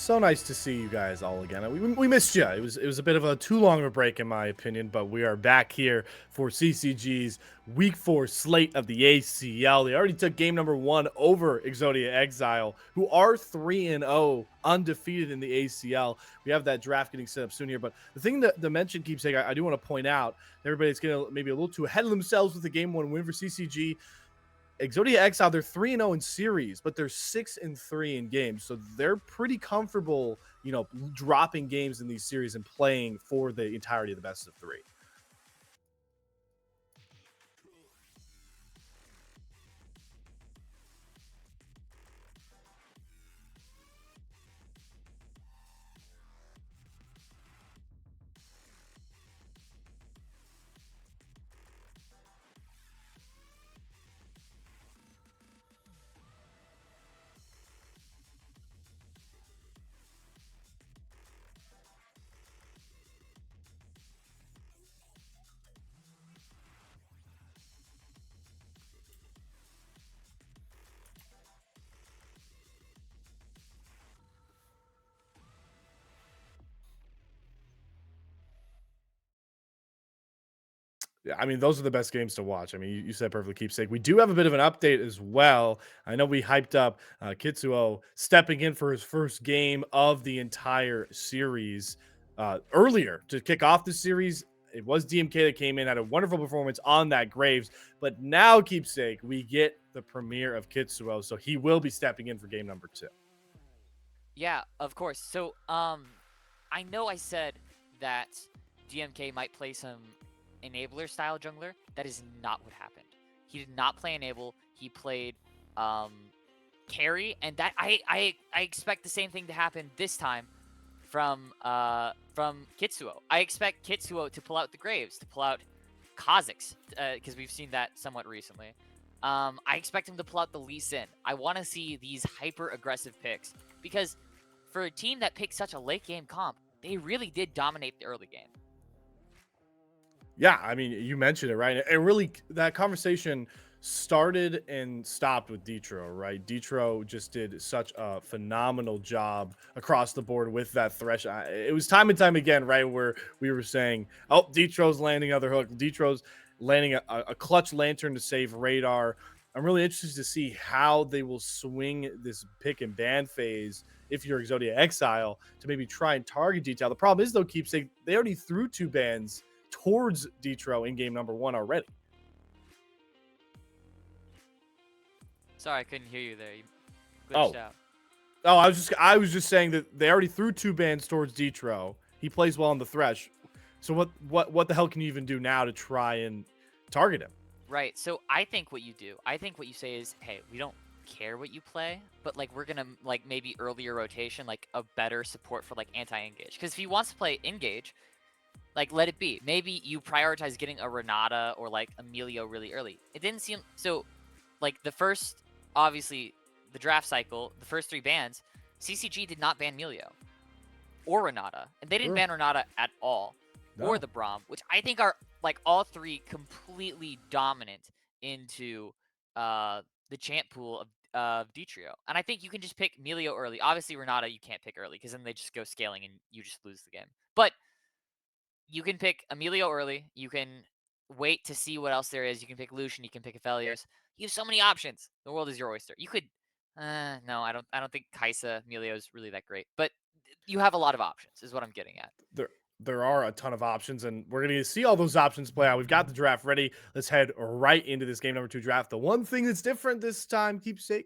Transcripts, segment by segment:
So nice to see you guys all again. We missed you. It was a bit of a too long of a break in my opinion, but we are back here for CCG's Week 4 slate of the ACL. They already took game number 1 over Exodia Exile, who are 3-0 undefeated in the ACL. We have that draft getting set up soon here, but the thing that the mention keeps saying, I do want to point out, everybody's getting maybe a little too ahead of themselves with the game 1 win for CCG. Exodia Exile, they're 3-0 in series, but they're 6-3 in games. So they're pretty comfortable, dropping games in these series and playing for the entirety of the best of 3. Yeah, I mean, those are the best games to watch. I mean, you said perfectly, keepsake. We do have a bit of an update as well. I know we hyped up Kitsuo stepping in for his first game of the entire series earlier to kick off the series. It was DMK that came in, had a wonderful performance on that Graves. But now, keepsake, we get the premiere of Kitsuo, so he will be stepping in for game number 2. Yeah, of course. So, I know I said that DMK might play some enabler style jungler. That is not what happened. He did not play enable. He played carry, and that I expect the same thing to happen this time from Kitsuo. I expect Kitsuo to pull out the Graves, to pull out Kha'Zix, because we've seen that somewhat recently. I expect him to pull out the Lee Sin. I want to see these hyper aggressive picks because for a team that picked such a late game comp, they really did dominate the early game. Yeah, I mean, you mentioned it, right? It really, that conversation started and stopped with Detro, right? Detro just did such a phenomenal job across the board with that thresh. It was time and time again, right, where we were saying, oh, Detro's landing other hook. Detro's landing a clutch lantern to save radar. I'm really interested to see how they will swing this pick and ban phase if you're Exodia Exile to maybe try and target detail. The problem is, though, keepsake, they already threw 2 bans towards Detro in game number 1 already. Sorry, I couldn't hear you there. You glitched out. Oh, I was just saying that they already threw 2 bans towards Detro. He plays well on the thresh. So what the hell can you even do now to try and target him? Right. So I think what you do, I think what you say is, hey, we don't care what you play, but like we're gonna like maybe earlier rotation, like a better support for like anti-engage. Because if he wants to play engage, like let it be. Maybe you prioritize getting a Renata or like Emilio really early. It didn't seem so. Like the first, obviously, the draft cycle, the first 3 bans, CCG did not ban Emilio or Renata, and they didn't ban Renata at all, or the Braum, which I think are like all 3 completely dominant into the champ pool of Detrio. And I think you can just pick Emilio early. Obviously, Renata you can't pick early because then they just go scaling and you just lose the game. But you can pick Emilio early. You can wait to see what else there is. You can pick Lucian. You can pick Aphelios. You have so many options. The world is your oyster. You could, no, I don't think Kaisa Emilio is really that great, but you have a lot of options. Is what I'm getting at. There are a ton of options, and we're going to see all those options play out. We've got the draft ready. Let's head right into this game number 2 draft. The one thing that's different this time, keepsake,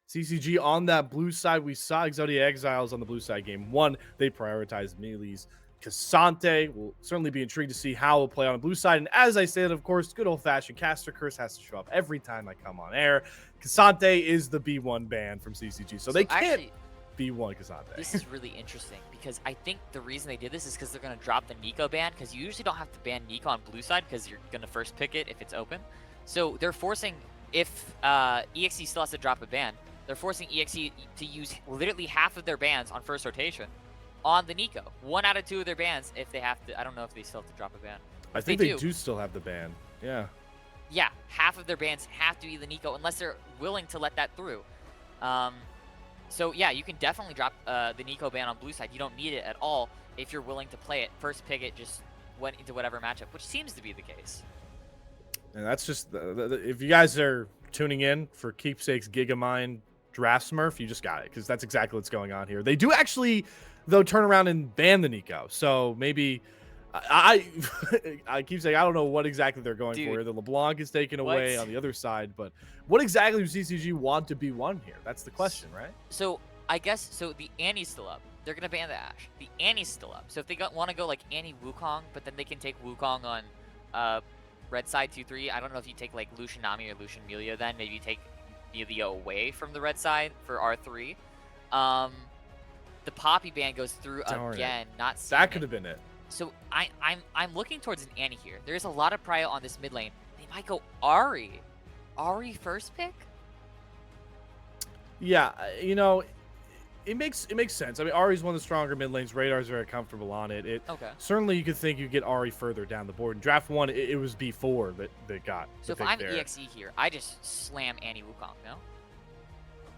CCG on that blue side. We saw Exodia Exiles on the blue side game 1. They prioritized melees. Cassante will certainly be intrigued to see how it'll play on the blue side. And as I said, of course, good old-fashioned caster curse has to show up every time I come on air. Cassante is the B1 ban from CCG, so they can't actually, B1 Cassante. This is really interesting because I think the reason they did this is because they're going to drop the Nico ban, because you usually don't have to ban Nico on blue side because you're going to first pick it if it's open. So they're forcing, if EXE still has to drop a ban, they're forcing EXE to use literally half of their bans on first rotation on the Nico. 1 out of 2 of their bans if they have to. I don't know if they still have to drop a ban. I think they do still have the ban. Yeah. Yeah, half of their bans have to be the Nico unless they're willing to let that through. So yeah, you can definitely drop the Nico ban on blue side. You don't need it at all if you're willing to play it. First pick it, just went into whatever matchup, which seems to be the case. And that's just if you guys are tuning in for Keepsake's Gigamine Draft Smurf, you just got it, because that's exactly what's going on here. They do actually, though, turn around and ban the Nico. So maybe I keep saying I don't know what exactly they're going for. The LeBlanc is taken away on the other side, but what exactly does CCG want to be won here? That's the question, right? So I guess the Annie's still up. They're gonna ban the Ashe. The Annie's still up. So if they want to go like Annie Wukong, but then they can take Wukong on red side 2-3. I don't know if you take like Lucian Nami or Lucian Melio. Then maybe you take Melio away from the red side for R3. The Poppy ban goes through again. Not that could have been it. So I'm looking towards an Annie here. There's a lot of prio on this mid lane. They might go Ahri. Ahri first pick? Yeah, you know, it makes sense. I mean, Ahri's one of the stronger mid lanes. Radar's very comfortable on it. Okay. Certainly, you could think you get Ahri further down the board. In draft 1, it was B4 that got. So if I'm EXE here, I just slam Annie Wukong, no?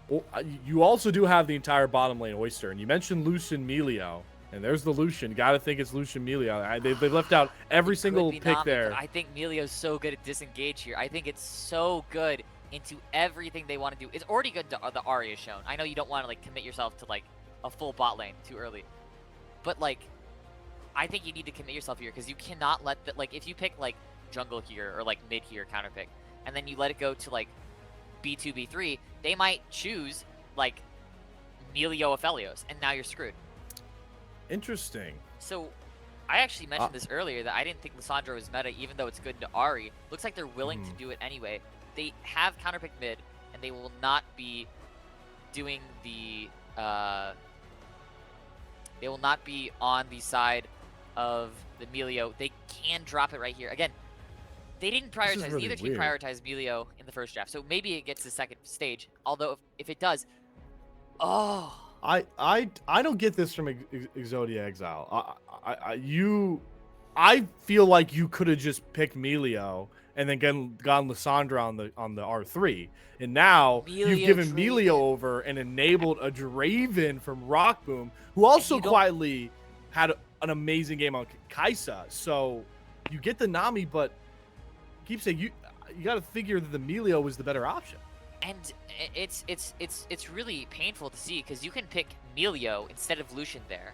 Well, you also do have the entire bottom lane Oyster, and you mentioned Lucian Melio. And there's the Lucian. Got to think it's Lucian Melio. They've left out every single pick Nami, there. But I think Melio's so good at disengage here. I think it's so good into everything they want to do. It's already good to the Ahri is shown. I know you don't want to like commit yourself to like a full bot lane too early, but like I think you need to commit yourself here because you cannot let that like if you pick like jungle here or like mid here counter pick and then you let it go to like B2 B3, they might choose like Melio Aphelios, and now you're screwed. Interesting. So, I actually mentioned this earlier that I didn't think Lissandra was meta, even though it's good into Ahri. Looks like they're willing to do it anyway. They have counterpick mid, and they will not be doing the. They will not be on the side of the Melio. They can drop it right here. Again, they didn't prioritize. Neither team prioritized Melio in the first draft, so maybe it gets to second stage. Although if it does, oh. I don't get this from Exodia Exile. I feel like you could have just picked Melio and then gone Lissandra on the R3, and now you've given Melio over and enabled a Draven from Rock Boom, who also quietly had an amazing game on Kaisa. So you get the Nami, but keep saying you got to figure that the Melio was the better option. And it's really painful to see because you can pick Melio instead of Lucian there.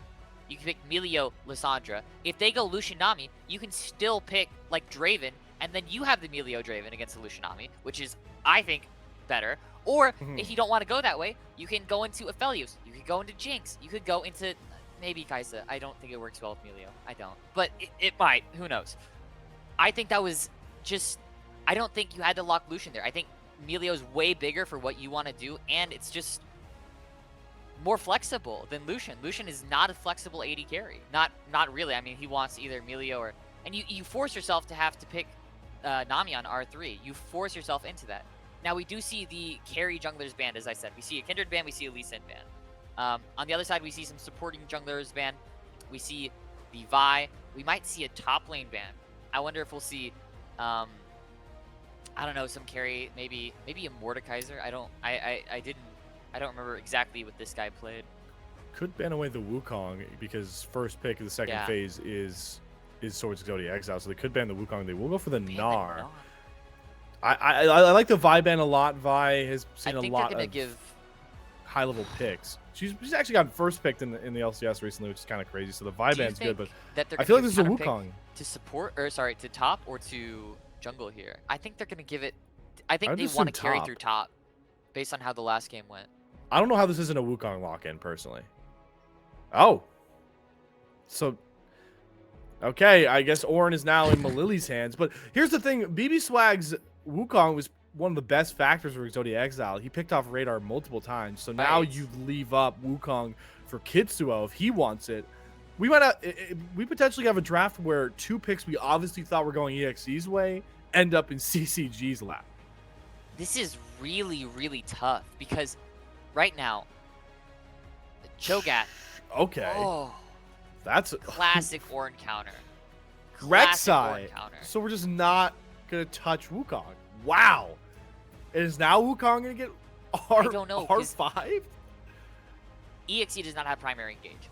You can pick Melio Lissandra. If they go Lucian Nami, you can still pick like Draven, and then you have the Melio Draven against the Lucian Nami, which is, I think, better. Or if you don't want to go that way, you can go into Aphelios. You could go into Jinx. You could go into maybe Kaisa. I don't think it works well with Melio. I don't. But it might. Who knows? I think that was just... I don't think you had to lock Lucian there. I think Melio's way bigger for what you want to do, and it's just more flexible than Lucian. Lucian is not a flexible AD carry. Not really. I mean, he wants either Melio or... And you force yourself to have to pick Nami on R3. You force yourself into that. Now, we do see the carry junglers banned, as I said. We see a Kindred ban, we see a Lee Sin ban. On the other side, we see some supporting junglers ban. We see the Vi. We might see a top lane ban. I wonder if we'll see... I don't know, some carry, maybe a Mordekaiser. I don't remember exactly what this guy played. Could ban away the Wukong because first pick of the second phase is towards Exodia Exile, so they could ban the Wukong. They will go for the Gnar. I like the Vi ban a lot. Vi has seen a lot of high level picks. She's actually gotten first picked in the LCS recently, which is kind of crazy. So the Vi ban's good, but I feel like this is a Wukong to support, or sorry, to top or to jungle here. I think they're gonna give it. I think they want to carry through top, based on how the last game went. I don't know how this isn't a Wukong lock-in personally. Oh, so okay, I guess Orin is now in Malili's hands. But here's the thing: BB Swag's Wukong was one of the best factors for Exodia Exile. He picked off Radar multiple times, so now you leave up Wukong for Kitsuo if he wants it. We might have, we potentially have a draft where two picks we obviously thought were going EXE's way end up in CCG's lap. This is really, really tough because right now, Cho'Gath. Okay. Oh, that's a classic Orin counter. Rek'Sai. So we're just not gonna touch Wukong. Wow. Is now Wukong gonna get R5? EXE does not have primary engage.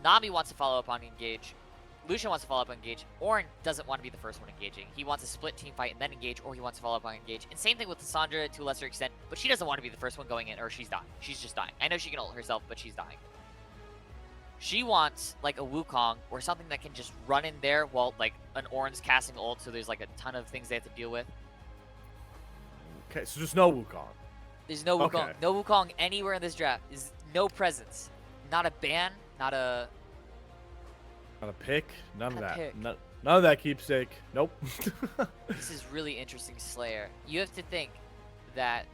Nami wants to follow up on engage. Lucian wants to follow up on engage. Ornn doesn't want to be the first one engaging. He wants to split team fight and then engage, or he wants to follow up on engage. And same thing with Lissandra to a lesser extent, but she doesn't want to be the first one going in, or she's dying. She's just dying. I know she can ult herself, but she's dying. She wants like a Wukong or something that can just run in there while like an Ornn's casting ult, so there's like a ton of things they have to deal with. Okay, so just no Wukong. There's no Wukong. Okay. No Wukong anywhere in this draft. Is no presence. Not a ban, not a pick. None of Not a that. pick. None of that keepsake. Nope. This is really interesting, Slayer. You have to think that,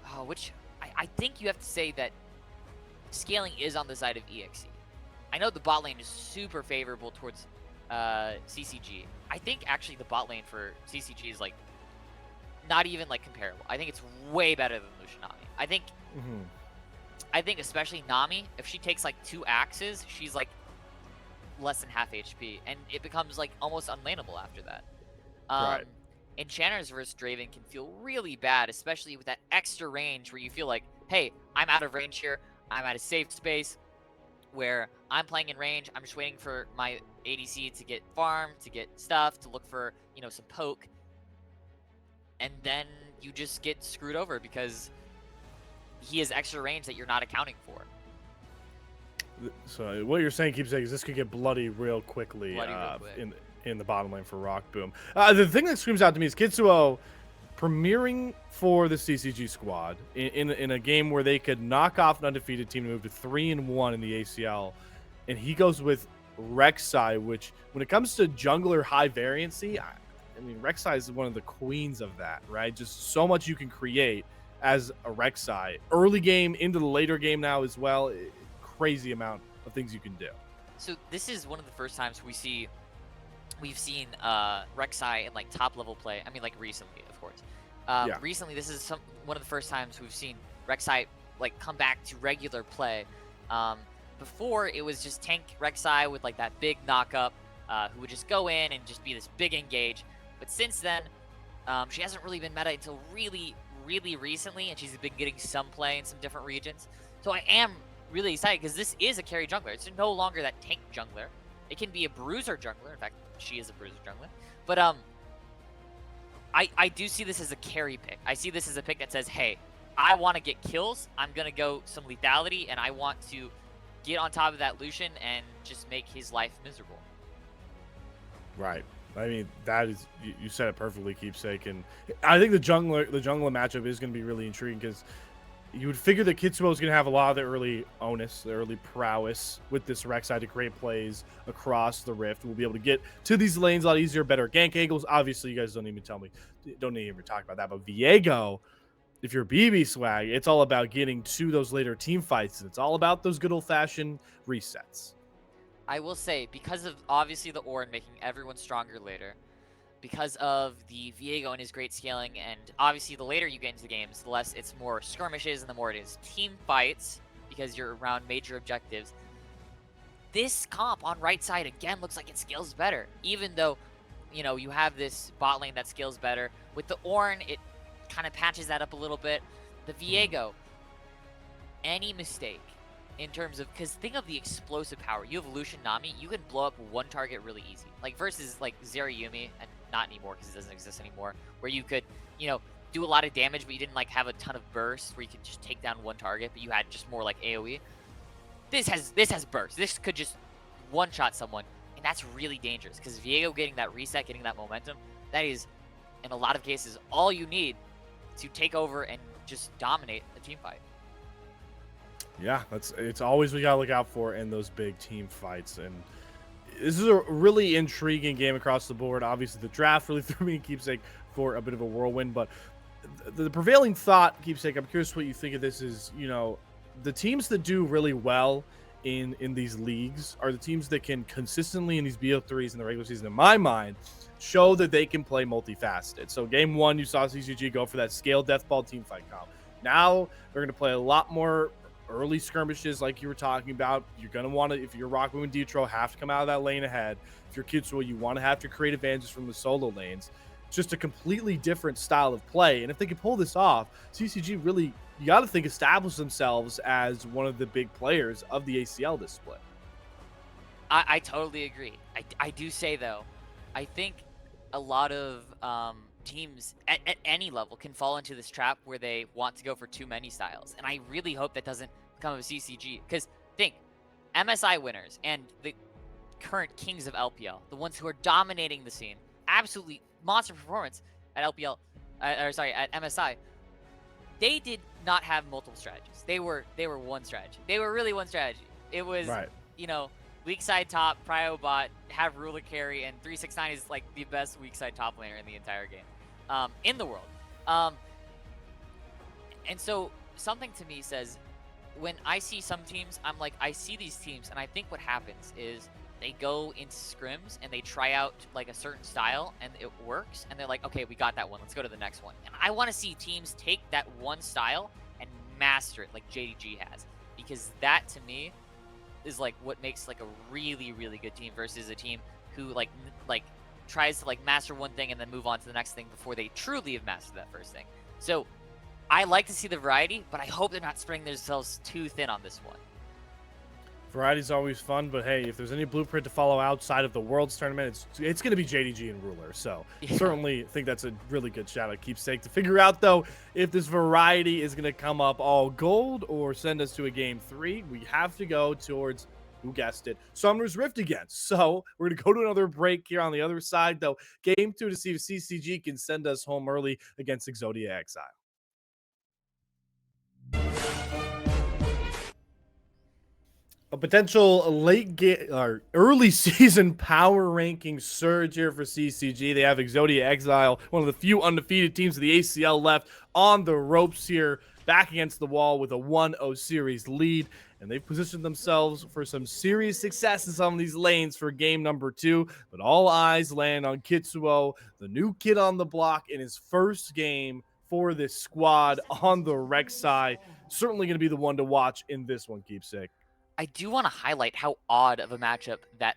I think you have to say that scaling is on the side of EXE. I know the bot lane is super favorable towards CCG. I think actually the bot lane for CCG is like not even like comparable. I think it's way better than Lucian Nami. I think especially Nami, if she takes like 2 axes, she's like less than half HP, and it becomes like almost unlaneable after that. Right. Enchanters versus Draven can feel really bad, especially with that extra range where you feel like, hey, I'm out of range here. I'm at a safe space where I'm playing in range. I'm just waiting for my ADC to get farmed, to get stuff, to look for, some poke. And then you just get screwed over because he has extra range that you're not accounting for. So what you're saying, keepsake, is this could get bloody real quickly, Real quick. in the bottom lane for Rock Boom. The thing that screams out to me is Kitsuo premiering for the CCG squad in a game where they could knock off an undefeated team to move to 3-1 in the ACL, and he goes with Rek'Sai, which when it comes to jungler high variancy, I mean Rek'Sai is one of the queens of that, right? Just so much you can create as a Rek'Sai. Early game into the later game now as well. Crazy amount of things you can do. So this is one of the first times we've seen Rek'Sai in like top level play. I mean, like recently, of course. Yeah. Recently, this is one of the first times we've seen Rek'Sai like come back to regular play. Before it was just tank Rek'Sai with like that big knockup, who would just go in and just be this big engage. But since then, she hasn't really been meta until really, really recently, and she's been getting some play in some different regions. So I am really excited because this is a carry jungler. It's no longer that tank jungler. It can be a bruiser jungler. In fact, she is a bruiser jungler. But I do see this as a carry pick. I see this as a pick that says, hey, I want to get kills. I'm going to go some lethality, and I want to get on top of that Lucian and just make his life miserable. Right. I mean, that is, you said it perfectly, keepsake. And I think the jungler matchup is going to be really intriguing because you would figure that Kitsuo is going to have a lot of the early onus, the early prowess with this Rek'Sai to create plays across the rift. We'll be able to get to these lanes a lot easier, better gank angles. Obviously, you guys don't even talk about that. But Viego, if you're BB swag, it's all about getting to those later team fights. And it's all about those good old-fashioned resets. I will say, because of obviously the Ornn making everyone stronger later, because of the Viego and his great scaling, and obviously the later you get into the games, the less it's more skirmishes and the more it is team fights, because you're around major objectives. This comp on right side again looks like it scales better, even though, you have this bot lane that scales better. With the Ornn, it kind of patches that up a little bit. The Viego, any mistake in terms of, because think of the explosive power. You have Lucian Nami, you can blow up one target really easy. Like versus like Zerayumi, and not anymore because it doesn't exist anymore, where you could, do a lot of damage, but you didn't like have a ton of bursts where you could just take down one target, but you had just more like AoE. This has burst. This could just one-shot someone, and that's really dangerous because Viego getting that reset, getting that momentum, that is, in a lot of cases, all you need to take over and just dominate a team fight. Yeah, it's always we gotta look out for in those big team fights. And this is a really intriguing game across the board. Obviously, the draft really threw me and keepsake for a bit of a whirlwind, but the prevailing thought, keepsake, I'm curious what you think of this, is the teams that do really well in these leagues are the teams that can consistently in these BO3s in the regular season, in my mind, show that they can play multifaceted. So game one, you saw CCG go for that scale deathball team fight comp. Now they're going to play a lot more early skirmishes like you were talking about. You're going to want to, if you're Rock Boom and Detro, have to come out of that lane ahead. If you're Kitsuo, you want to have to create advantages from the solo lanes. It's just a completely different style of play. And if they can pull this off, CCG really you got to think, establish themselves as one of the big players of the ACL this split. I totally agree. I do say, though, I think a lot of teams at any level can fall into this trap where they want to go for too many styles. And I really hope that doesn't become a CCG. Because think, MSI winners and the current kings of LPL, the ones who are dominating the scene, absolutely monster performance at LPL, at MSI, they did not have multiple strategies. They were one strategy. They were really one strategy. It was, Right. you know, weak side top, prio bot, have ruler carry, and 369 is like the best weak side top laner in the entire game, in the world. And so something to me says, when I see some teams, I'm like, I see these teams, and I think what happens is they go into scrims and they try out like a certain style and it works, and they're like, okay, we got that one, let's go to the next one. And I want to see teams take that one style and master it like JDG has, because that to me is like what makes like a really, really good team versus a team who like tries to like master one thing and then move on to the next thing before they truly have mastered that first thing. So I like to see the variety, but I hope they're not spreading themselves too thin on this one. Variety's always fun, but hey, if there's any blueprint to follow outside of the Worlds tournament, it's going to be JDG and Ruler. So certainly think that's a really good shout out, Keepsake. To figure out, though, if this variety is going to come up all gold or send us to a game 3, we have to go towards, who guessed it, Summoner's Rift again. So we're going to go to another break here on the other side, though. Game 2 to see if CCG can send us home early against Exodia Exile. A potential late game or early season power ranking surge here for CCG. They have Exodia Exile, one of the few undefeated teams of the ACL left, on the ropes here, back against the wall with a 1-0 series lead. And they've positioned themselves for some serious success in some of these lanes for game number 2. But all eyes land on Kitsuo, the new kid on the block, in his first game for this squad on the Rek'Sai. Certainly going to be the one to watch in this one, Keepsake. I do want to highlight how odd of a matchup that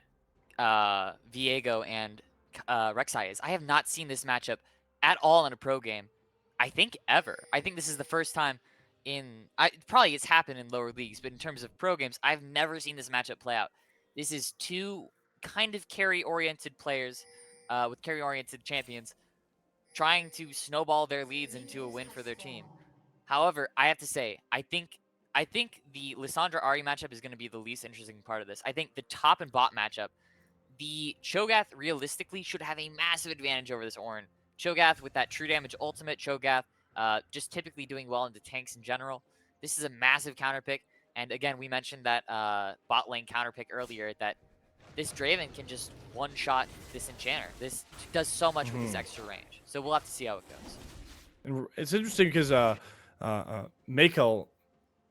Viego and Rek'Sai is. I have not seen this matchup at all in a pro game, I think ever. I think this is the first time probably it's happened in lower leagues, but in terms of pro games, I've never seen this matchup play out. This is two kind of carry-oriented players with carry-oriented champions trying to snowball their leads into a win for their team. However, I have to say, I think the Lissandra Ari matchup is going to be the least interesting part of this. I think the top and bot matchup, the Cho'Gath realistically should have a massive advantage over this Ornn. Cho'Gath with that true damage ultimate, Cho'Gath just typically doing well into tanks in general. This is a massive counter pick. And again, we mentioned that bot lane counter pick earlier, that this Draven can just one-shot this Enchanter. This does so much with his extra range. So we'll have to see how it goes. And it's interesting because Makel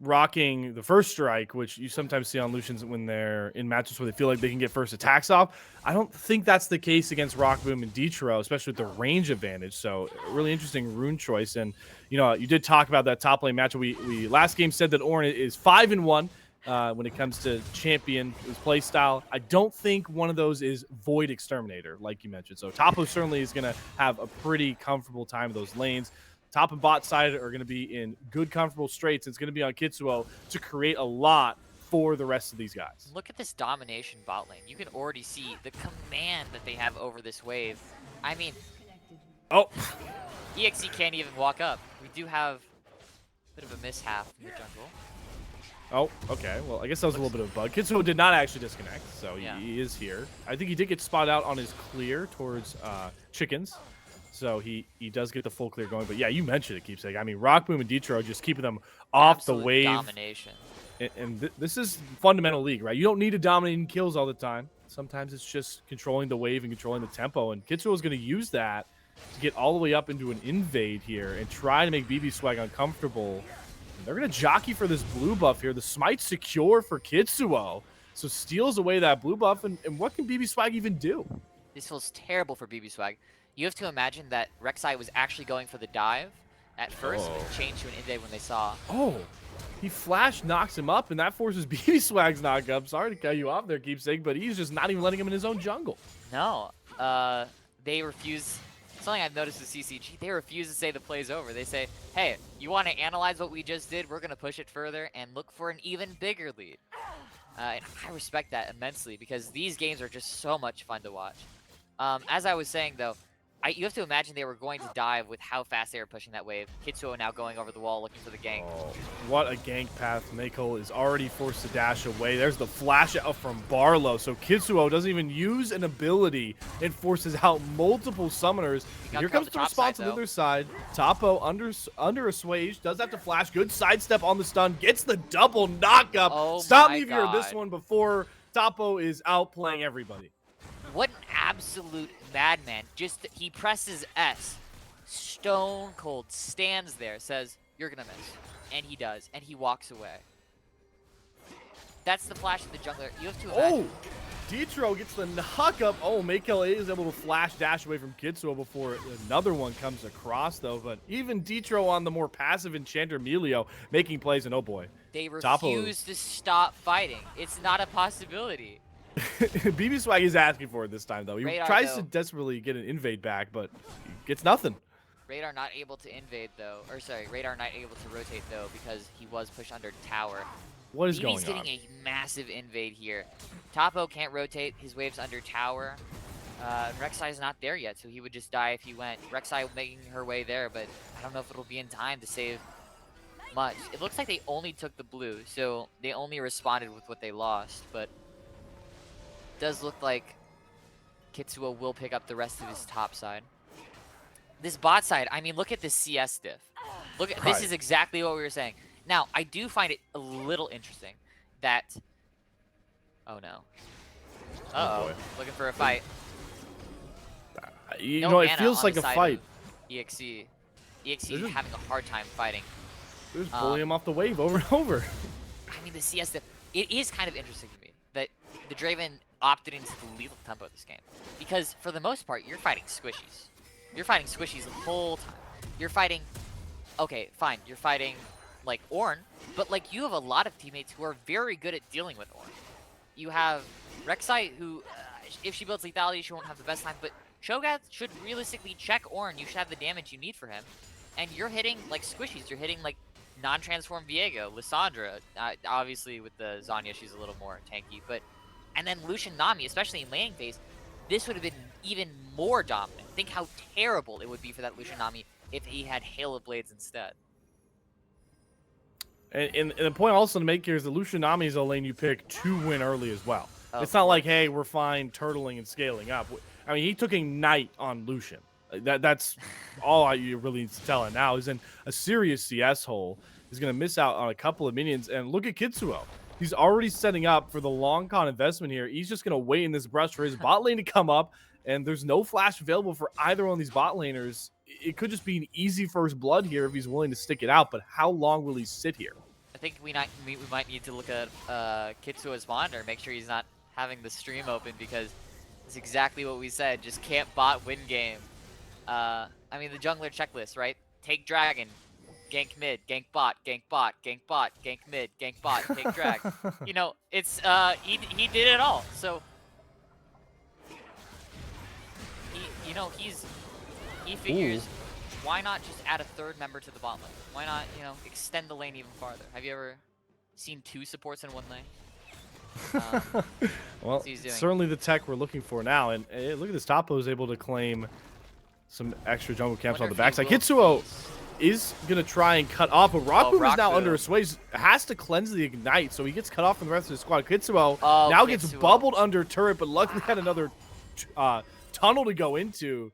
rocking the first strike, which you sometimes see on Lucians when they're in matches where they feel like they can get first attacks off. I don't think that's the case against Rockboom and Detro, especially with the range advantage. So really interesting rune choice. And you know, you did talk about that top lane match. We last game said that Ornn is 5-1 when it comes to champion his play style. I don't think one of those is Void Exterminator, like you mentioned. So Topo certainly is going to have a pretty comfortable time of those lanes. Top and bot side are going to be in good, comfortable straights. It's going to be on Kitsuo to create a lot for the rest of these guys. Look at this domination bot lane. You can already see the command that they have over this wave. I mean, oh, EXE can't even walk up. We do have a bit of a mishap in the jungle. Oh, okay. Well, I guess that was a little bit of a bug. Kitsuo did not actually disconnect, so he is here. I think he did get spotted out on his clear towards chickens. So he does get the full clear going. But yeah, you mentioned it, Keepsake. I mean, Rockboom and Detro just keeping them off Absolute the wave. Domination. And this is fundamental league, right? You don't need to dominate in kills all the time. Sometimes it's just controlling the wave and controlling the tempo. And Kitsuo is going to use that to get all the way up into an invade here and try to make BB Swag uncomfortable. And they're going to jockey for this blue buff here. The smite's secure for Kitsuo. So steals away that blue buff. And what can BB Swag even do? This feels terrible for BB Swag. You have to imagine that Rek'Sai was actually going for the dive at first, but changed to an invade when they saw. Oh, he flash knocks him up, and that forces BB Swag's knock up. Sorry to cut you off there, Keepsake, but he's just not even letting him in his own jungle. No, they refuse something I've noticed with CCG, they refuse to say the play's over. They say, hey, you want to analyze what we just did? We're going to push it further and look for an even bigger lead. And I respect that immensely because these games are just so much fun to watch. As I was saying, though, you have to imagine they were going to dive with how fast they were pushing that wave. Kitsuo now going over the wall looking for the gank. Oh, what a gank path. Mako is already forced to dash away. There's the flash out from Barlow. So Kitsuo doesn't even use an ability. It forces out multiple summoners. Here comes the response on the other side. Topo under assuage. Does have to flash. Good sidestep on the stun. Gets the double knockup. Oh Stop me if you heard this one before. Topo is outplaying everybody. What an absolute madman. Just, he presses S. Stone cold stands there, says, you're gonna miss. And he does, and he walks away. That's the flash of the jungler. You have to imagine. Oh, Detro gets the knock up. Oh, Mako is able to flash dash away from Kitsuo before another one comes across, though. But even Detro on the more passive Enchanter Melio making plays, and oh boy. They refuse to stop fighting. It's not a possibility. BB Swag is asking for it this time, though. He Radar, tries though. to desperately get an invade back, but he gets nothing. Radar not able to invade, though. Or sorry, Radar not able to rotate, though, because he was pushed under tower. What is BB's going on? getting a massive invade here. Topo can't rotate. His wave's under tower. Rek'Sai's not there yet, so he would just die if he went. Rek'Sai making her way there, but I don't know if it'll be in time to save much. It looks like they only took the blue, so they only responded with what they lost, but does look like Kitsuo will pick up the rest of his top side. This bot side, I mean, look at this CS diff. Look at this is exactly what we were saying. Now, I do find it a little interesting that. Oh no. Uh-oh. Looking for a fight. You know, it feels like a fight. EXE. EXE is having a hard time fighting. Just bully him off the wave over and over. I mean, the CS diff, it is kind of interesting to me that the Draven opted into the lethal tempo of this game. Because for the most part, you're fighting squishies. You're fighting squishies the whole time. You're fighting, okay, fine, you're fighting like Ornn, but like you have a lot of teammates who are very good at dealing with Ornn. You have Rek'Sai who, if she builds lethality, she won't have the best time, but Cho'Gath should realistically check Ornn. You should have the damage you need for him. And you're hitting like squishies. You're hitting like non-transformed Viego, Lissandra. Obviously with the Zanya, she's a little more tanky, but and then Lucian Nami, especially in laning phase, this would have been even more dominant. Think how terrible it would be for that Lucian Nami if he had Hail of Blades instead. And the point also to make here is that Lucian Nami is a lane you pick to win early as well. Of it's not course. like, hey, we're fine turtling and scaling up. I mean, he took a Knight on Lucian. That's all you really need to tell it now. Is in a serious CS hole. He's going to miss out on a couple of minions. And look at Kitsuo. He's already setting up for the long con investment here. He's just going to wait in this brush for his bot lane to come up. And there's no flash available for either one of these bot laners. It could just be an easy first blood here if he's willing to stick it out. But how long will he sit here? I think we might need to look at Kitsuo's monitor, make sure he's not having the stream open, because it's exactly what we said. Just can't bot win game. I mean, the jungler checklist, right? Take dragon, gank mid, gank bot, gank bot, gank bot, gank mid, gank bot, take drag. You know, it's he did it all. So he figures. Ooh. Why not just add a third member to the bot lane? Why not, you know, extend the lane even farther? Have you ever seen two supports in one lane? Well, certainly the tech we're looking for now. And look at this, Topo is able to claim some extra jungle camps on the backside. Kitsuo is going to try and cut off, but Rockboom is now under a sway. Has to cleanse the Ignite, so he gets cut off from the rest of the squad. Kitsuo now gets bubbled under turret, but luckily had another tunnel to go into.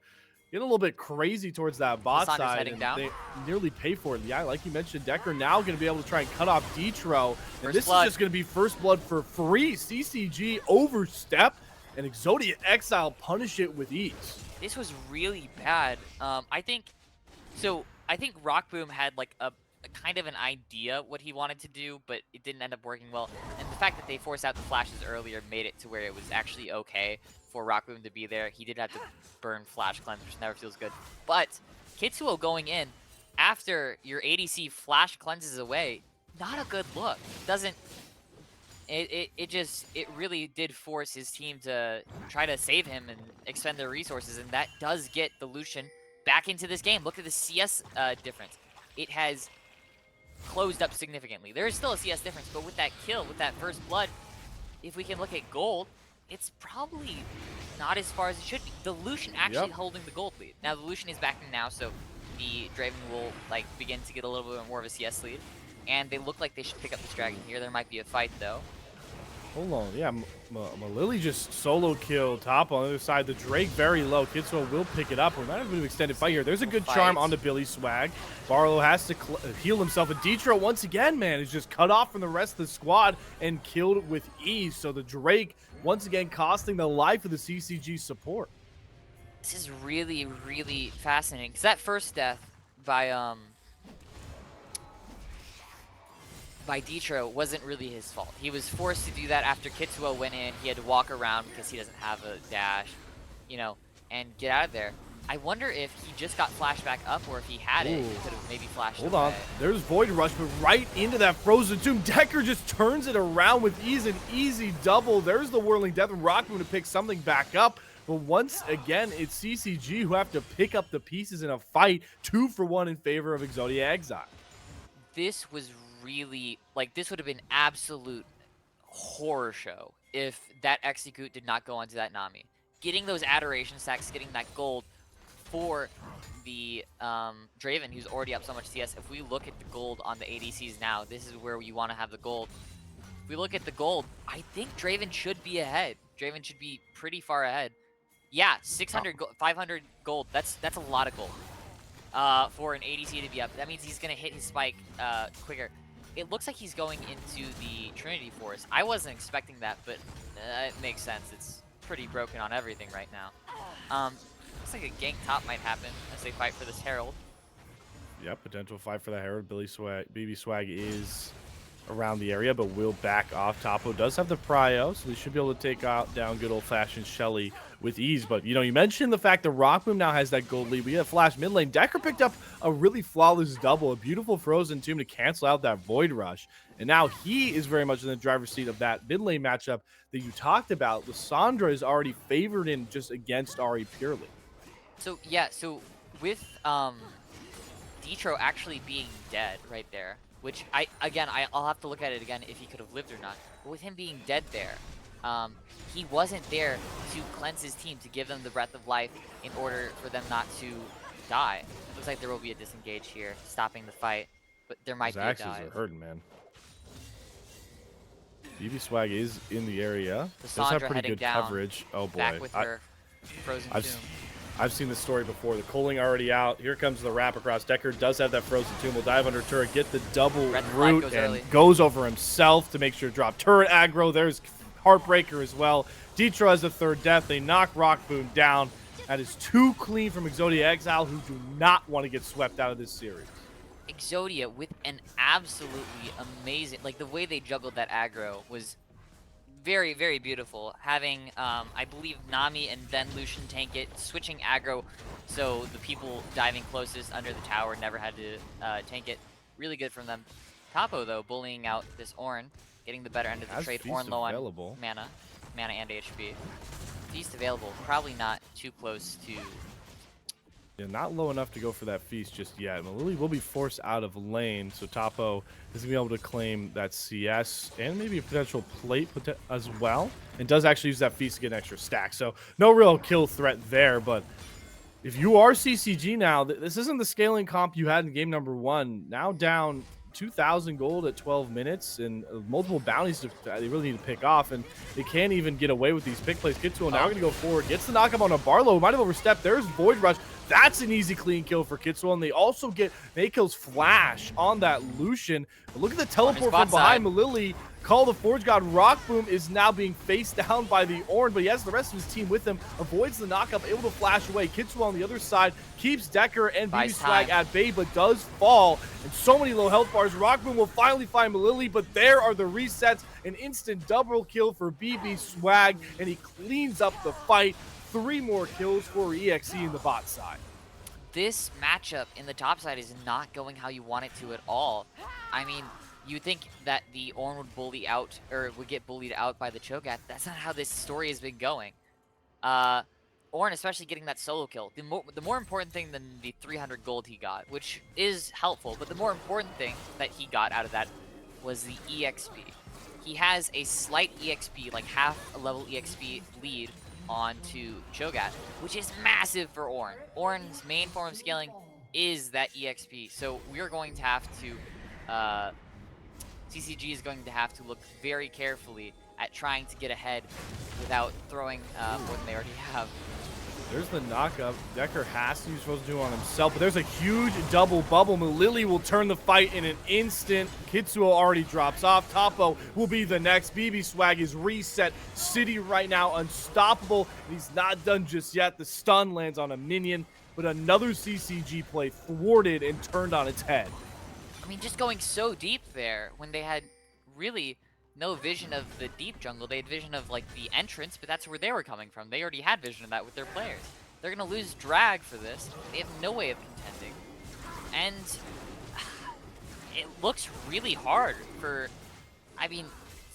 Getting a little bit crazy towards that bot side, and they nearly pay for it. Yeah, like you mentioned, Decker now going to be able to try and cut off Detro. And this is just going to be first blood for free. CCG overstep, and Exodia Exile punish it with ease. This was really bad. I think Rockboom had like a kind of an idea what he wanted to do, but it didn't end up working well. And the fact that they forced out the flashes earlier made it to where it was actually okay for Rockboom to be there. He did have to burn Flash Cleanse, which never feels good. But Kitsuo going in after your ADC Flash cleanses away, not a good look. It really did force his team to try to save him and expend their resources, and that does get the Lucian back into this game. Look at the CS difference. It has closed up significantly. There is still a CS difference, but with that kill, with that first blood, if we can look at gold, it's probably not as far as it should be. The Lucian actually holding the gold lead. Now the Lucian is backing now, so the Draven will like begin to get a little bit more of a CS lead. And they look like they should pick up this dragon here. There might be a fight though. Hold on, yeah, Lily just solo kill top on the other side. The Drake very low. Kitsuo will pick it up. We might have an extended fight here. There's a good charm onto Billy Swag. Barlow has to heal himself. And Dietra, once again, man, is just cut off from the rest of the squad and killed with ease. So the Drake, once again, costing the life of the CCG support. This is really, really fascinating. Because that first death by Dietra wasn't really his fault. He was forced to do that after Kitsuo went in. He had to walk around because he doesn't have a dash, you know, and get out of there. I wonder if he just got flashback up or if he had it, he could have maybe flashed Hold away. on. There's Void Rush, but right into that Frozen Tomb. Decker just turns it around with ease, an easy double. There's the Whirling Death and Rockmoon to pick something back up. But once again, it's CCG who have to pick up the pieces in a fight. 2-for-1 in favor of Exodia Exiles. This was really, like, this would have been absolute horror show if that Execute did not go onto that Nami. Getting those adoration stacks, getting that gold for the Draven, who's already up so much CS. If we look at the gold on the ADCs now, this is where you want to have the gold. If we look at the gold, I think Draven should be ahead. Draven should be pretty far ahead. Yeah, 600, 500 gold. That's a lot of gold for an ADC to be up. That means he's going to hit his spike quicker. It looks like he's going into the Trinity Force. I wasn't expecting that, but it makes sense. It's pretty broken on everything right now. Looks like a gank top might happen as they fight for this Herald. Yep, potential fight for the Herald. BB Swag is around the area, but will back off. Topo does have the prio, so they should be able to take down good old-fashioned Shelly with ease. But, you know, you mentioned the fact that Rockboom now has that gold lead. We have Flash mid lane. Decker picked up a really flawless double, a beautiful Frozen Tomb to cancel out that Void Rush. And now he is very much in the driver's seat of that mid lane matchup that you talked about. Lissandra is already favored in just against Ahri purely. So, yeah, so with Detro actually being dead right there, which I'll have to look at it again if he could have lived or not. But with him being dead there, he wasn't there to cleanse his team, to give them the breath of life in order for them not to die. It looks like there will be a disengage here, stopping the fight, but there might be a dive. Axes are hurting, man. BB Swag is in the area. Does have pretty good coverage. Oh boy. Back with her Frozen Tomb. I've seen this story before. The Coling already out. Here comes the wrap across. Decker does have that Frozen Tomb. Will dive under turret, get the double root, and goes over himself to make sure to drop turret aggro. There's Heartbreaker as well. Detro has the third death. They knock Rockboom down. That is too clean from Exodia Exile, who do not want to get swept out of this series. Exodia with an absolutely amazing, like the way they juggled that aggro was very, very beautiful. Having, I believe, Nami and then Lucian tank it, switching aggro so the people diving closest under the tower never had to tank it. Really good from them. Topo, though, bullying out this Ornn, getting the better end of the trade. Ornn low on mana and HP. Feast available, probably not too close to... Yeah, not low enough to go for that feast just yet. Lily will be forced out of lane, so Topo is going to be able to claim that CS and maybe a potential plate as well. And does actually use that feast to get an extra stack. So no real kill threat there, but if you are CCG now, this isn't the scaling comp you had in game number 1. Now down 2,000 gold at 12 minutes and multiple bounties they really need to pick off, and they can't even get away with these pick plays. Kitsuo now going to go forward, gets the knock up on a Barlow, might have overstepped. There's Void Rush. That's an easy clean kill for Kitsuo, and they also get Mako's flash on that Lucian. But look at the teleport from behind Malili. Call the Forge God. Rockboom is now being faced down by the Ornn, but he has the rest of his team with him. Avoids the knockup, able to flash away. Kitsuo on the other side keeps Decker and BB Swag at bay, but does fall. And so many low health bars. Rockboom will finally find Malili, but there are the resets. An instant double kill for BB Swag, and he cleans up the fight. 3 more kills for EXE in the bot side. This matchup in the top side is not going how you want it to at all. I mean, you think that the Ornn would bully out, or would get bullied out by the Cho'Gath. That's not how this story has been going. Ornn especially getting that solo kill. The more important thing than the 300 gold he got, which is helpful, but the more important thing that he got out of that was the EXP. He has a slight EXP, like half a level EXP lead onto Cho'Gath, which is massive for Ornn. Ornn's main form of scaling is that EXP, so we're going to have to, CCG is going to have to look very carefully at trying to get ahead without throwing more than they already have. There's the knockup. Decker has to use supposed to do on himself, but there's a huge double bubble. Lily will turn the fight in an instant. Kitsuo already drops off. Topo will be the next. BB Swag is reset. City right now unstoppable. He's not done just yet. The stun lands on a minion, but another CCG play thwarted and turned on its head. I mean, just going so deep there when they had really no vision of the deep jungle. They had vision of like the entrance, but that's where they were coming from. They already had vision of that with their players. They're gonna lose drag for this. They have no way of contending. And it looks really hard for, I mean,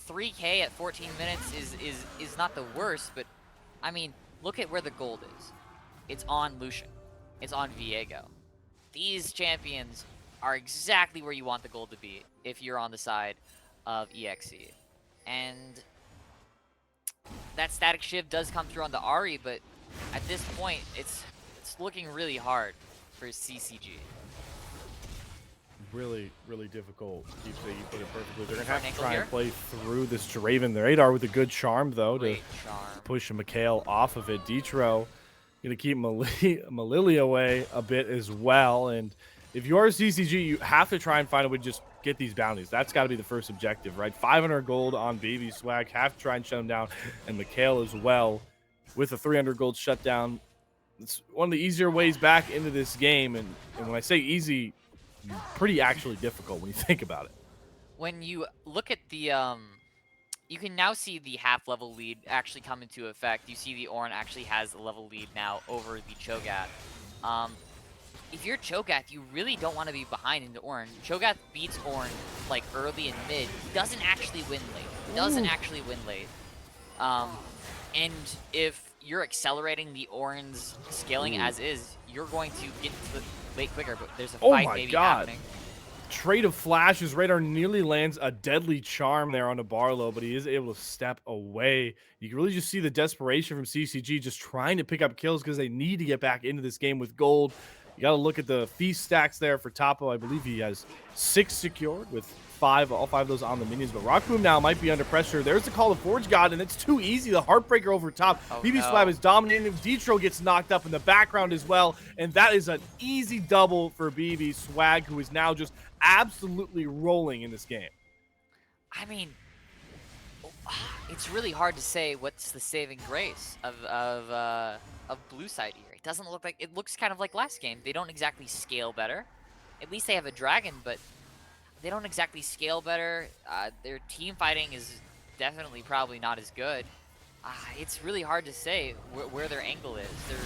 3K at 14 minutes is not the worst, but I mean, look at where the gold is. It's on Lucian. It's on Viego. These champions are exactly where you want the gold to be if you're on the side of EXE. And that static shiv does come through on the Ahri, but at this point, it's looking really hard for CCG. Really, really difficult. You put it perfectly. They're going to have to Ankle try here. and play through this Draven. The radar with a good charm, though, Great to charm. push Mikhail off of it. Detro going to keep Malili away a bit as well. And if you are CCG, you have to try and find a way to just get these bounties. That's got to be the first objective, right? 500 gold on BB Swag. Have to try and shut him down. And Mikhail as well with a 300 gold shutdown. It's one of the easier ways back into this game. And when I say easy, pretty actually difficult when you think about it. When you look at the, you can now see the half-level lead actually come into effect. You see the Ornn actually has a level lead now over the Cho'Gath. If you're Cho'Gath, you really don't want to be behind into Ornn. Cho'Gath beats Ornn like early and mid. He doesn't actually win late. And if you're accelerating the Ornn's scaling as is, you're going to get to the late quicker. But there's a fight maybe happening. Trade of flashes. Radar nearly lands a deadly charm there on a Barlow, but he is able to step away. You can really just see the desperation from CCG just trying to pick up kills because they need to get back into this game with gold. You got to look at the feast stacks there for Topo. I believe he has 6 secured with all 5 of those on the minions. But Rock Boom now might be under pressure. There's the Call of Forge God, and it's too easy. The Heartbreaker over top. BB Slab is dominating. Detro gets knocked up in the background as well. And that is an easy double for BB Swag, who is now just absolutely rolling in this game. I mean, it's really hard to say what's the saving grace of blue side here. It doesn't look like, it looks kind of like last game. They don't exactly scale better. At least they have a dragon, but they don't exactly scale better. Their team fighting is definitely probably not as good. It's really hard to say where their angle is. They're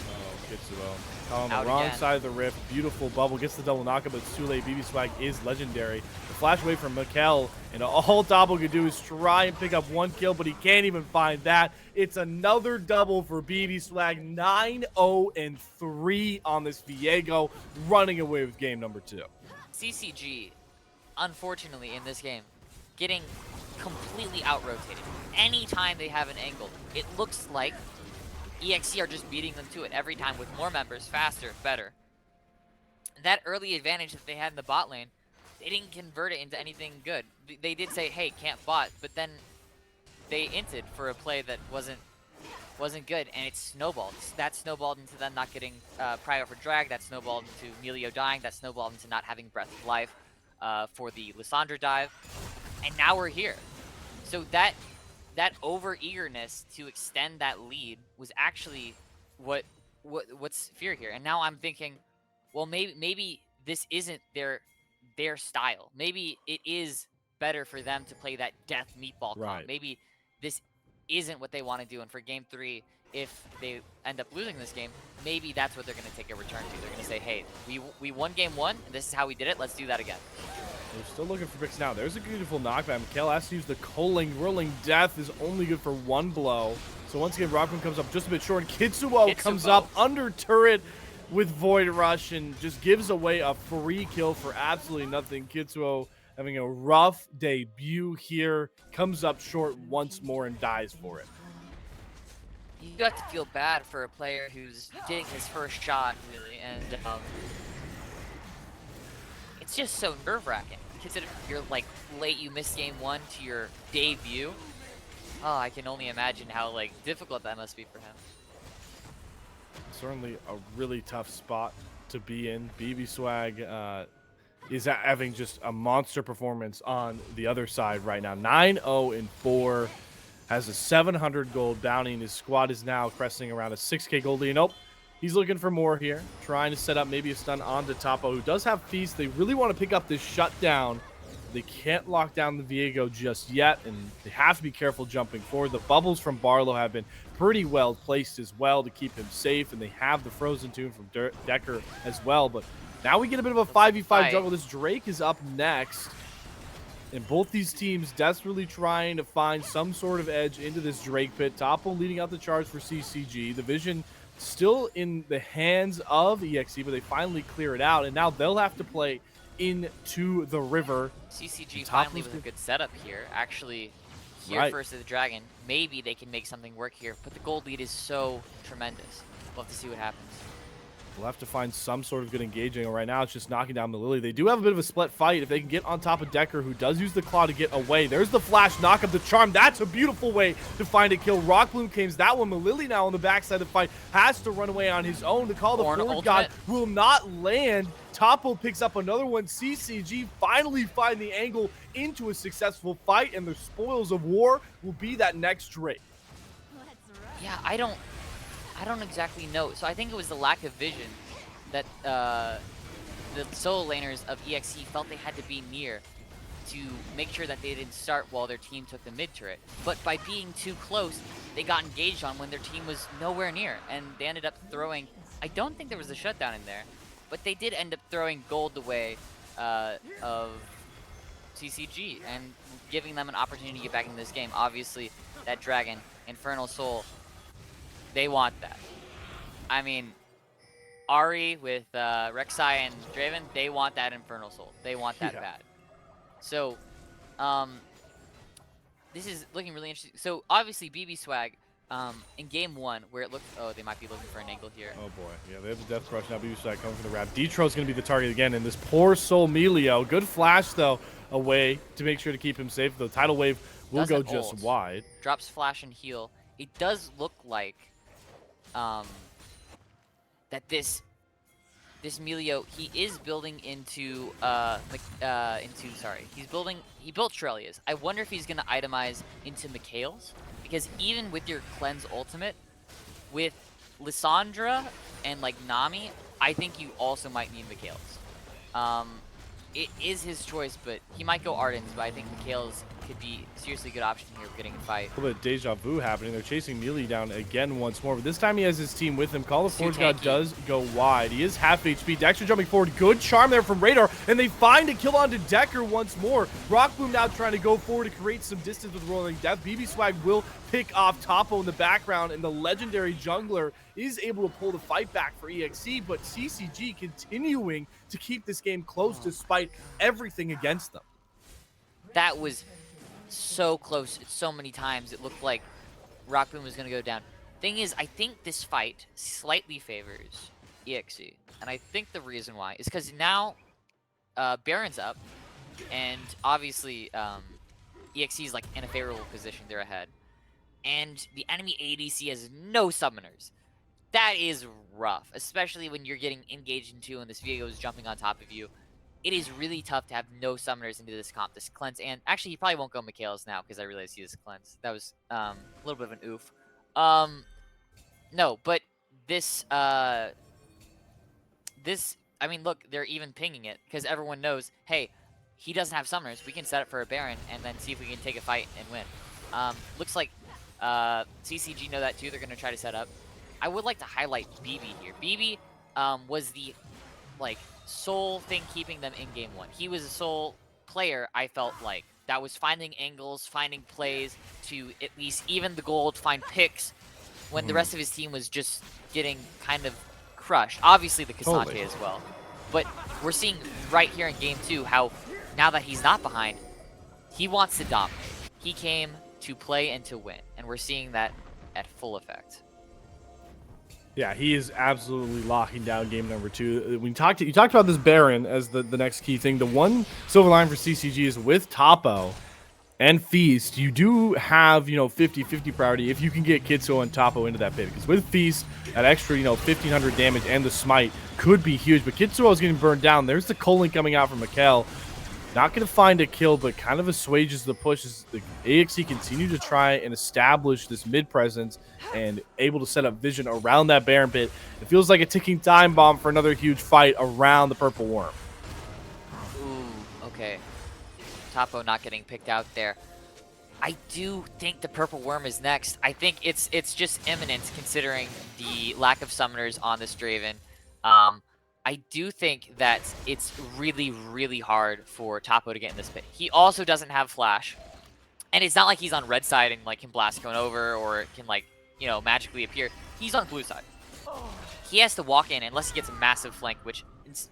on the wrong side of the rift. Beautiful bubble. Gets the double knockup, but it's too late. BB Swag is legendary. The flash away from Mikkel, and all Topo can do is try and pick up 1 kill, but he can't even find that. It's another double for BB Swag. 9-0-3 on this Viego, running away with game number 2. CCG, unfortunately, in this game, getting completely out-rotated. Anytime they have an angle, it looks like EXE are just beating them to it every time with more members, faster, better. That early advantage that they had in the bot lane, they didn't convert it into anything good. They did say, hey, can't bot, but then they inted for a play that wasn't good, and it snowballed. That snowballed into them not getting prio for drag, that snowballed into Melio dying, that snowballed into not having Breath of Life for the Lissandra dive, and now we're here. So that over-eagerness to extend that lead was actually what's fear here. And now I'm thinking, well, maybe this isn't their style. Maybe it is better for them to play that death meatball comp. Maybe this isn't what they want to do. And for game 3, if they end up losing this game, maybe that's what they're going to take a return to. They're going to say, hey, we won game 1, and this is how we did it. Let's do that again. They're still looking for picks now. There's a beautiful knockback. Mikhail has to use the rolling death is only good for 1 blow. So once again, Rockman comes up just a bit short. And Kitsuo comes up under turret with Void Rush and just gives away a free kill for absolutely nothing. Kitsuo having a rough debut here, comes up short once more and dies for it. You have to feel bad for a player who's getting his first shot, really, and it's just so nerve-wracking. Consider you're like late, you missed game 1 to your debut. Oh, I can only imagine how like difficult that must be for him. Certainly a really tough spot to be in. BB Swag is having just a monster performance on the other side right now. 9-0-4. Has a 700 gold bounty, and his squad is now cresting around a 6k gold lead. Nope. He's looking for more here. Trying to set up maybe a stun onto Topo, who does have Feast. They really want to pick up this shutdown. They can't lock down the Viego just yet, and they have to be careful jumping forward. The bubbles from Barlow have been pretty well placed as well to keep him safe, and they have the Frozen Tomb from Decker as well. But now we get a bit of a 5v5 juggle. This Drake is up next. And both these teams desperately trying to find some sort of edge into this Drake pit. Topo leading out the charge for CCG. The vision still in the hands of EXE, but they finally clear it out. And now they'll have to play into the river. CCG finally with a good setup here. Actually, here first to the Dragon. Maybe they can make something work here. But the gold lead is so tremendous. We'll have to see what happens. We'll have to find some sort of good engaging. Right now, it's just knocking down the Lily. They do have a bit of a split fight. If they can get on top of Decker, who does use the claw to get away. There's the flash, knock up the charm. That's a beautiful way to find a kill. Rockbloom claims that one. Lily now on the backside of the fight has to run away on his own. The call of the Forward God will not land. Topo picks up another one. CCG finally find the angle into a successful fight, and the spoils of war will be that next Drake. Yeah, I don't exactly know. So I think it was the lack of vision that the solo laners of EXE felt they had to be near to make sure that they didn't start while their team took the mid turret. But by being too close, they got engaged on when their team was nowhere near, and they ended up throwing, I don't think there was a shutdown in there, but they did end up throwing gold the way of CCG and giving them an opportunity to get back into this game. Obviously, that Dragon, Infernal Soul, they want that. I mean, Ari with Rek'Sai and Draven, they want that Infernal Soul. They want that bad. So, this is looking really interesting. So, obviously, BB Swag, in game 1, where it looked, oh, they might be looking for an angle here. Oh boy, yeah, they have the Death Crush now. BB Swag coming for the wrap. Detro's going to be the target again, and this poor soul Melio. Good flash, though, away to make sure to keep him safe. The tidal wave will go just wide. Drops flash and heal. It does look like that this Melio, he is building into he built Trellias. I wonder if he's gonna itemize into Mikhail's, because even with your cleanse ultimate, with Lissandra and like Nami, I think you also might need Mikhail's. It is his choice, but he might go Arden's, but I think Mikhail's could be a seriously good option here for getting a fight. A little bit of deja vu happening. They're chasing Melee down again once more, but this time he has his team with him. Call of Forge God does go wide. He is half HP. Dexter jumping forward. Good charm there from Radar, and they find a kill onto Decker once more. Rockbloom now trying to go forward to create some distance with Rolling Death. BB Swag will pick off Topo in the background, and the legendary jungler is able to pull the fight back for EXE, but CCG continuing to keep this game close despite everything against them. That was so close so many times. It looked like Rockbloom was going to go down. Thing is, I think this fight slightly favors EXE, and I think the reason why is because now Baron's up, and obviously EXE is like in a favorable position. They're ahead, and the enemy ADC has no summoners. That is rough, especially when you're getting engaged into and this Viego is jumping on top of you. It is really tough to have no summoners into this comp, this cleanse, and actually he probably won't go Mikhail's now because I realized he has cleanse. That was a little bit of an oof. No, but this, I mean, look, they're even pinging it because everyone knows, hey, he doesn't have summoners. We can set up for a Baron and then see if we can take a fight and win. Looks like CCG know that too. They're going to try to set up. I would like to highlight BB here. BB was the, like, sole thing keeping them in game 1. He was a sole player, I felt like, that was finding angles, finding plays to at least even the gold, find picks, when the rest of his team was just getting kind of crushed. Obviously the Cassante Totally. as well. But we're seeing right here in game 2 how now that he's not behind, he wants to dominate. He came to play and to win, and we're seeing that at full effect. Yeah, he is absolutely locking down game number 2. When you talked about this Baron as the next key thing. The one silver line for CCG is with Topo and Feast, you do have, 50-50 priority if you can get Kitsuo and Topo into that pit. Because with Feast, that extra, 1,500 damage and the smite could be huge. But Kitsuo is getting burned down. There's the Colin coming out from Mikkel. Not going to find a kill, but kind of assuages the push as the AXE continue to try and establish this mid presence and able to set up vision around that Baron pit. It feels like a ticking time bomb for another huge fight around the Purple Worm. Ooh, okay. Topo not getting picked out there. I do think the Purple Worm is next. I think it's just imminent considering the lack of summoners on this Draven. I do think that it's really, really hard for Topo to get in this pit. He also doesn't have Flash. And it's not like he's on red side and like can blast cone over or can like, magically appear. He's on blue side. He has to walk in unless he gets a massive flank, in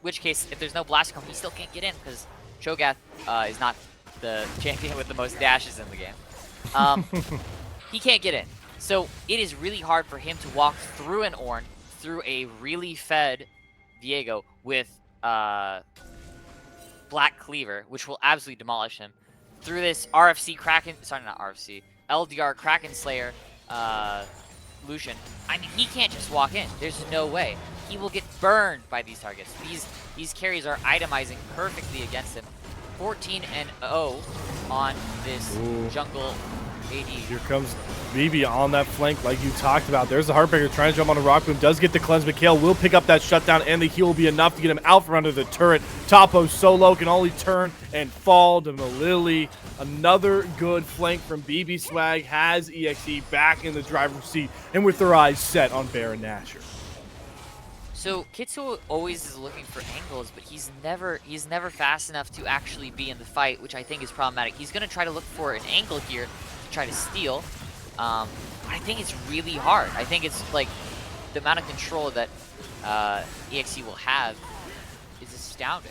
which case, if there's no blast cone, he still can't get in because Cho'Gath is not the champion with the most dashes in the game. He can't get in. So it is really hard for him to walk through an Ornn, through a really fed Viego with Black Cleaver, which will absolutely demolish him, through this RFC Kraken, sorry, not RFC, LDR Kraken Slayer Lucian. I mean, he can't just walk in. There's no way. He will get burned by these targets. These carries are itemizing perfectly against him. 14-0 on this jungle AD. Here comes BB on that flank like you talked about. There's the Heartbreaker trying to jump on a rock boom. Does get the cleanse. Mikhail will pick up that shutdown, and the heal will be enough to get him out from under the turret. Topo solo can only turn and fall to Malili. Another good flank from BB Swag has EXE back in the driver's seat and with their eyes set on Baron Nashor. So Kitsuo always is looking for angles, but he's never fast enough to actually be in the fight, which I think is problematic. He's going to try to look for an angle here to try to steal. I think it's really hard. I think it's like the amount of control that EXE will have is astounding.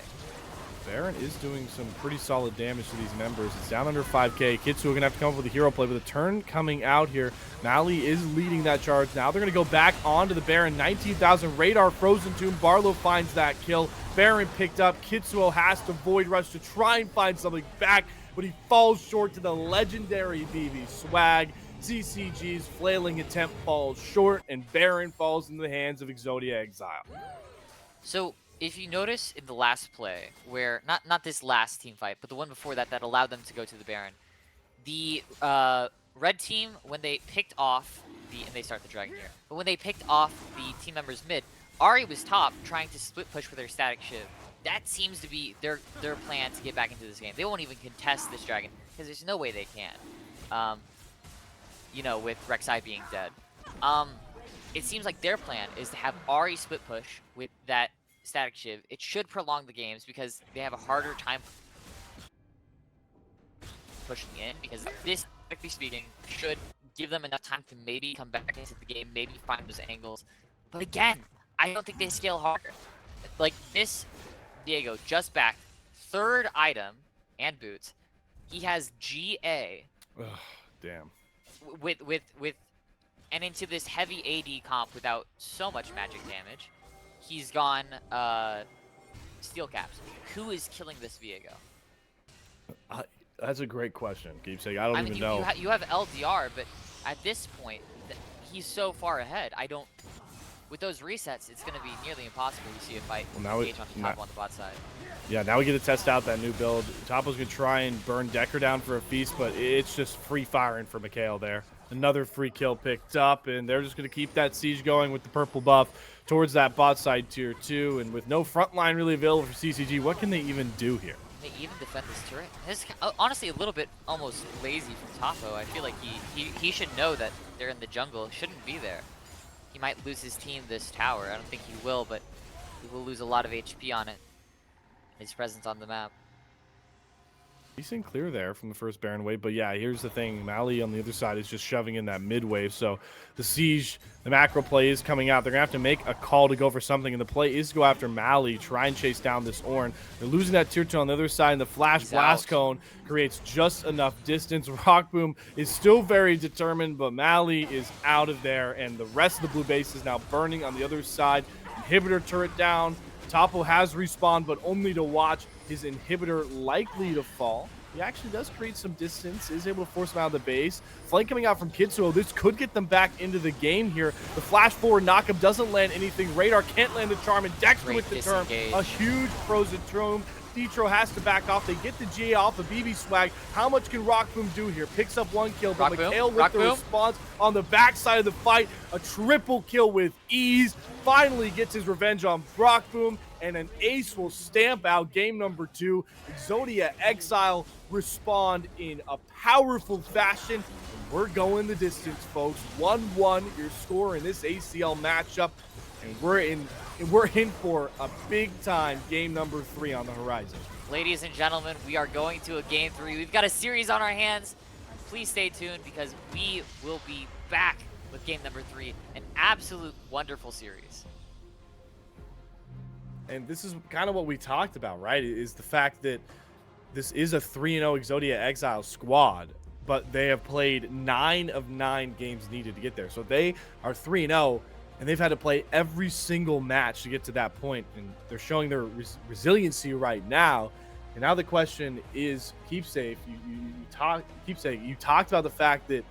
Baron is doing some pretty solid damage to these members. It's down under 5k. Kitsuo going to have to come up with a hero play, with a turn coming out here. Mali is leading that charge. Now they're going to go back onto the Baron. 19,000 radar, Frozen Tomb. Barlow finds that kill. Baron picked up. Kitsuo has to Void Rush to try and find something back, but he falls short to the legendary BB Swag. CCG's flailing attempt falls short, and Baron falls into the hands of Exodia Exile. So if you notice in the last play, where not this last team fight, but the one before that allowed them to go to the Baron, the red team, when they picked off and they start the dragon here, but when they picked off the team members mid, Ahri was top trying to split push with their static shiv. That seems to be their plan to get back into this game. They won't even contest this dragon because there's no way they can. With Rek'Sai being dead. It seems like their plan is to have Ahri split push with that static shiv. It should prolong the games because they have a harder time pushing in, because this, technically speaking, should give them enough time to maybe come back into the game, maybe find those angles. But again, I don't think they scale harder. Like this Diego just back, third item and boots. He has GA. Ugh, damn. With and into this heavy AD comp without so much magic damage, he's gone steel caps. Who is killing this Viego? That's a great question, Keep saying. I don't even know. You have LDR, but at this point, he's so far ahead. With those resets, it's going to be nearly impossible to see a fight engage on the top on the bot side. Yeah, now we get to test out that new build. Topo's going to try and burn Decker down for a feast, but it's just free firing for Mikhail there. Another free kill picked up, and they're just going to keep that siege going with the purple buff towards that bot side tier 2. And with no front line really available for CCG, what can they even do here? They even defend this turret. This is honestly a little bit almost lazy from Topo. I feel like he should know that they're in the jungle. Shouldn't be there. He might lose his team this tower. I don't think he will, but he will lose a lot of HP on it. His presence on the map. Decent clear there from the first Baron wave, but yeah, here's the thing. Mali on the other side is just shoving in that mid wave, so the Siege, the macro play is coming out. They're going to have to make a call to go for something, and the play is to go after Mali, try and chase down this Ornn. They're losing that tier 2 on the other side, and the Flash He's Blast out. Cone creates just enough distance. Rock Boom is still very determined, but Mali is out of there, and the rest of the blue base is now burning on the other side. Inhibitor turret down. Topo has respawned, but only to watch his inhibitor likely to fall. He actually does create some distance, is able to force him out of the base. Flank coming out from Kitsuo. This could get them back into the game here. The flash forward knockup doesn't land anything. Radar can't land the charm, and Dexter with the term. A huge frozen tomb. Detro has to back off. They get the GA off of BB Swag. How much can Rock Boom do here? Picks up one kill, but McHale with the response on the backside of the fight. A triple kill with ease. Finally gets his revenge on Rock Boom, and an ace will stamp out game number 2. Exodia Exile respond in a powerful fashion. And we're going the distance, folks. 1-1 your score in this ACL matchup. And we're in for a big time game number 3 on the horizon. Ladies and gentlemen, we are going to a game 3. We've got a series on our hands. Please stay tuned because we will be back with game number 3. An absolute wonderful series. And this is kind of what we talked about, right? Is the fact that this is a 3-0 Exodia Exile squad, but they have played 9 of 9 games needed to get there. So they are 3-0. And they've had to play every single match to get to that point, and they're showing their resiliency right now. And now the question is, Keepsafe, you talked about the fact that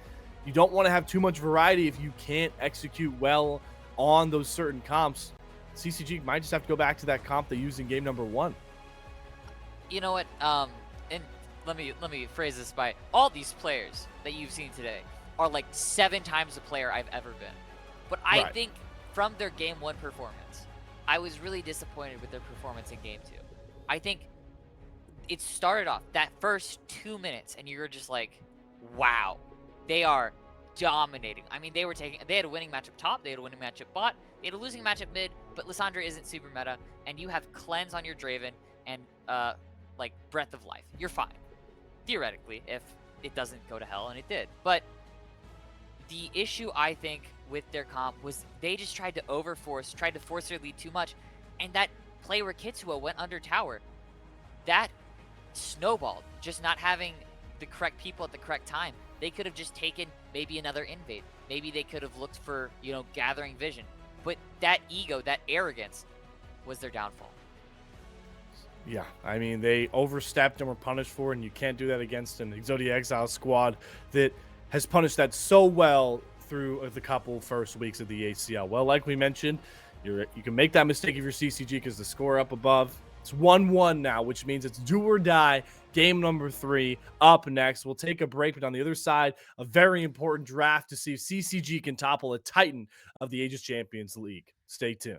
you don't want to have too much variety if you can't execute well on those certain comps. CCG might just have to go back to that comp they used in game number 1. You know what? And let me phrase this by all these players that you've seen today are like 7 times the player I've ever been. But I think from their game 1 performance, I was really disappointed with their performance in game 2. I think it started off that first 2 minutes and you're just like, wow, they are dominating. I mean, they had a winning matchup top, they had a winning matchup bot, they had a losing matchup mid, but Lissandra isn't super meta, and you have Cleanse on your Draven and like Breath of Life. You're fine. Theoretically, if it doesn't go to hell, and it did. But the issue, I think, with their comp was they just tried to force their lead too much, and that play where Kitsuo went under tower, that snowballed, just not having the correct people at the correct time. They could have just taken maybe another invade. Maybe they could have looked for, gathering vision. But that ego, that arrogance was their downfall. Yeah, I mean, they overstepped and were punished for it, and you can't do that against an Exodia Exile squad that has punished that so well through the couple first weeks of the ACL. Well, like we mentioned, you can make that mistake if you're CCG because the score up above. It's 1-1 now, which means it's do or die. Game number 3 up next. We'll take a break, but on the other side, a very important draft to see if CCG can topple a titan of the Aegis Champions League. Stay tuned.